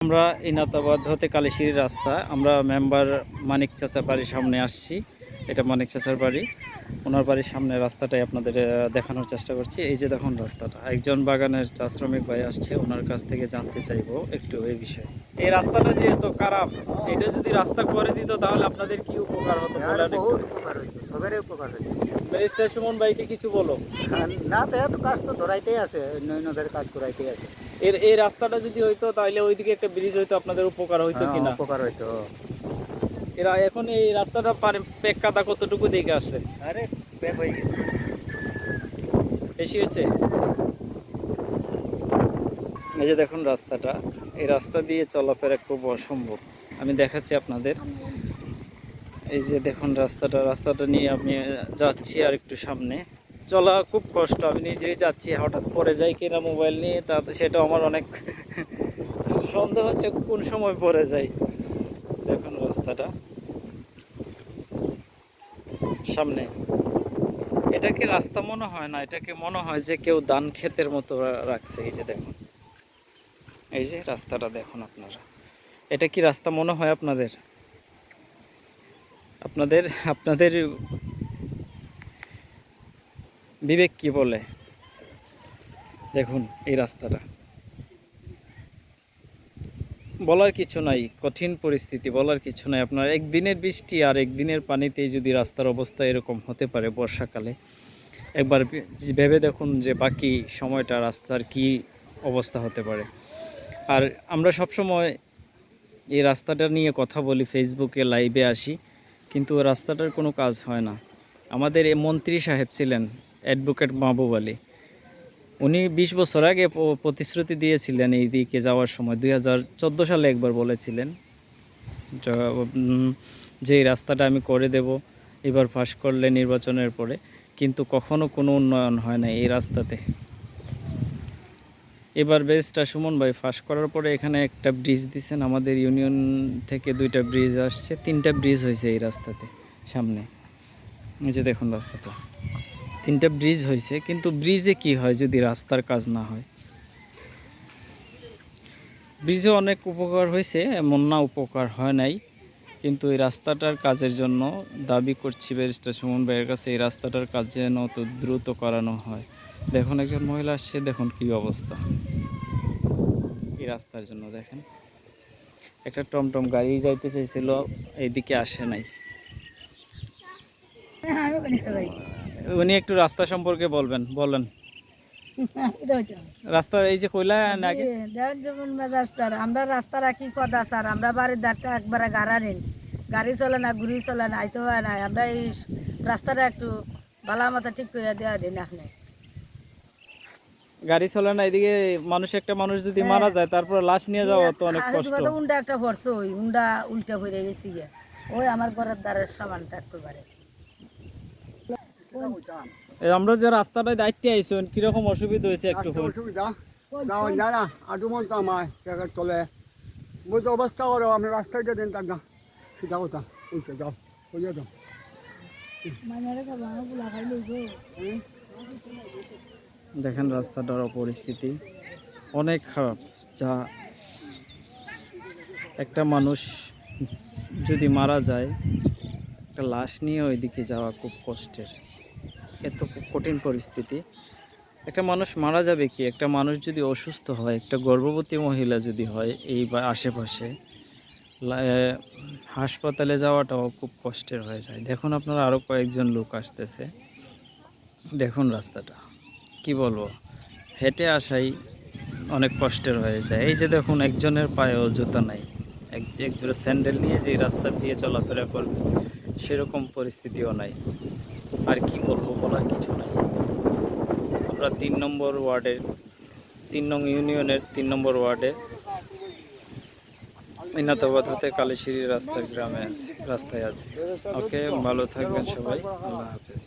আমরা ইনাতাবাদ হতে কালীশিরি রাস্তা, আমরা মেম্বার মানিক চাচার বাড়ির সামনে আসছি। এটা মানিক চাচার বাড়ি, ওনার বাড়ির সামনে রাস্তাটাই আপনাদের দেখানোর চেষ্টা করছি। এই যে দেখুন রাস্তাটা, একজন বাগানের চা শ্রমিক ভাই আসছে, ওনার কাছ থেকে জানতে চাইবো একটু এই বিষয়ে। এই রাস্তাটা যে এত খারাপ, এটা যদি রাস্তা করে দিত তাহলে আপনাদের কি উপকার হতো বলেন একটু। উপকার হইতো, সবারই উপকার হইতো। ব্যারিস্টার সুমন ভাইকে কিছু বলো। না তো এত কাজ তো ধরাইতেই আছে, নদীর কাজ করাইতেই আছে। এই রাস্তাটা যদি হইতো তাহলে ওইদিকে একটা ব্রিজ হইতো, আপনাদের উপকার হইতো কিনা। উপকার হইতো। এরা এখন এই রাস্তাটা পেক কাদা কতটুকু দেখে আসে? আরে পেক হয়ে গেছে, বেশি হয়েছে। এই যে দেখুন রাস্তাটা, এই রাস্তা দিয়ে চলাফেরা খুব অসম্ভব। আমি দেখাচ্ছি আপনাদের। এই যে দেখুন রাস্তাটা নিয়ে আমি যাচ্ছি আর একটু সামনে। চলা খুব কষ্ট, আমি নিজেই যাচ্ছি, হঠাৎ পড়ে যাই কিনা মোবাইল নিয়ে, তাতে সেটা আমার অনেক সন্দেহ যে কোন সময় পড়ে যাই। দেখুন রাস্তাটা সামনে, এটাকে রাস্তা মনে হয় না, এটাকে মনে হয় যে কেউ ধান ক্ষেতের মতো রাখছে। এই যে দেখুন, এই যে রাস্তাটা দেখুন আপনারা, এটা কি রাস্তা মনে হয় আপনাদের? আপনাদের আপনাদের বিবেক কি বলে? দেখুন এই রাস্তাটা, বলার কিছু নাই, কঠিন পরিস্থিতি, বলার কিছু নাই। আপনার একদিনের বৃষ্টি আর একদিনের পানিতেই যদি রাস্তার অবস্থা এরকম হতে পারে বর্ষাকালে, একবার ভেবে দেখুন যে বাকি সময়টা রাস্তার কি অবস্থা হতে পারে। আর আমরা সব সময় এই রাস্তাটা নিয়ে কথা বলি, ফেসবুকে লাইভে আসি, কিন্তু রাস্তাটার কোনো কাজ হয় না। আমাদের এই মন্ত্রী সাহেব ছিলেন অ্যাডভোকেট মাহবুব আলী, উনি 20 বছর আগে প্রতিশ্রুতি দিয়েছিলেন এই দিকে যাওয়ার সময়, 2014 সালে একবার বলেছিলেন যে এই রাস্তাটা আমি করে দেব এবার পাশ করলে নির্বাচনের পরে, কিন্তু কখনো কোনো উন্নয়ন হয় না এই রাস্তাতে। এবার ব্যারিস্টার সুমন ভাই ফাঁস করার পরে এখানে একটা ব্রিজ দিয়েছেন, আমাদের ইউনিয়ন থেকে 2টা ব্রিজ আসছে, 3টা ব্রিজ হয়েছে এই রাস্তাতে সামনে। এই যে দেখুন রাস্তাটা, 3টা ব্রিজ হয়েছে, কিন্তু ব্রিজে কি হয় যদি রাস্তার কাজ না হয়? ব্রিজে অনেক উপকার হয়েছে, এমন না উপকার হয় নাই, কিন্তু এই রাস্তাটার কাজের জন্য দাবি করছি ব্যারিস্টার সুমন ভাইয়ের কাছে, এই রাস্তাটার কাজ যেন অত দ্রুত করানো হয়। দেখুন একজন মহিলা আসছে, দেখুন কি অবস্থা এই রাস্তার জন্য। দেখেন একটা টমটম গাড়ি যাইতে চাইছিল, এইদিকে আসে নাই। উনি একটু রাস্তা সম্পর্কে বলবেন, বলেন। রাস্তা এই যে কইলা নাকি আমরা রাস্তাটা কি কথা স্যার, আমরা বাড়ির ধারটা একবারে গাড়া নিন, গাড়ি চলে না, ঘুরি চলে না, আইতে হয় না। আমরা এই রাস্তাটা একটু ভালো মতো ঠিক করে দেওয়া দিন আপনি। গাড়ি চলে না, এদিকে একটা মানুষ যদি মারা যায় তারপর লাশ নিয়ে যাওয়া তো অনেক কষ্ট। উন্ডা একটা ভরছে, ওই উন্ডা উল্টা হয়ে গেছি গে, ওই আমার ঘরের দ্বারের সামানটা একবারে। আমরা যে রাস্তাটায় দায়িত্বে আইসেন, কিরকম অসুবিধা হয়েছে একটু? অসুবিধা যাওয়া যায় না, আটু মনটা আমার জায়গায় চলে বুঝতে অবস্থা করো, আমি রাস্তাটা দিন তার না সিধা কথা বুঝছে, যাও বুঝে যাও। দেখেন রাস্তাটার পরিস্থিতি অনেক খারাপ, যা একটা মানুষ যদি মারা যায়, একটা লাশ নিয়ে ওইদিকে যাওয়া খুব কষ্টের, এত কঠিন পরিস্থিতি। একটা মানুষ মারা যাবে কি, একটা মানুষ যদি অসুস্থ হয়, একটা গর্ভবতী মহিলা যদি হয় এই বা আশেপাশে, হাসপাতালে যাওয়াটাও খুব কষ্টের হয়ে যায়। দেখুন আপনারা আরও কয়েকজন লোক আসতেছে, দেখুন রাস্তাটা কি বলবো, হেঁটে আসাই অনেক কষ্টের হয়ে যায়। এই যে দেখুন একজনের পায়েও জুতা নাই, একজোড়া স্যান্ডেল নিয়ে যে রাস্তা দিয়ে চলাফেরা করবে সেরকম পরিস্থিতিও নাই। আর কি বলবো, বলার কিছু নাই। আমরা 3 নম্বর ওয়ার্ডের 3 নং ইউনিয়নের 3 নম্বর ওয়ার্ডে ইনাতাবাদ হতে কালীশিরি রাস্তার গ্রামে আছে, রাস্তায় আছে। ওকে, ভালো থাকবেন সবাই, আল্লাহ হাফেজ।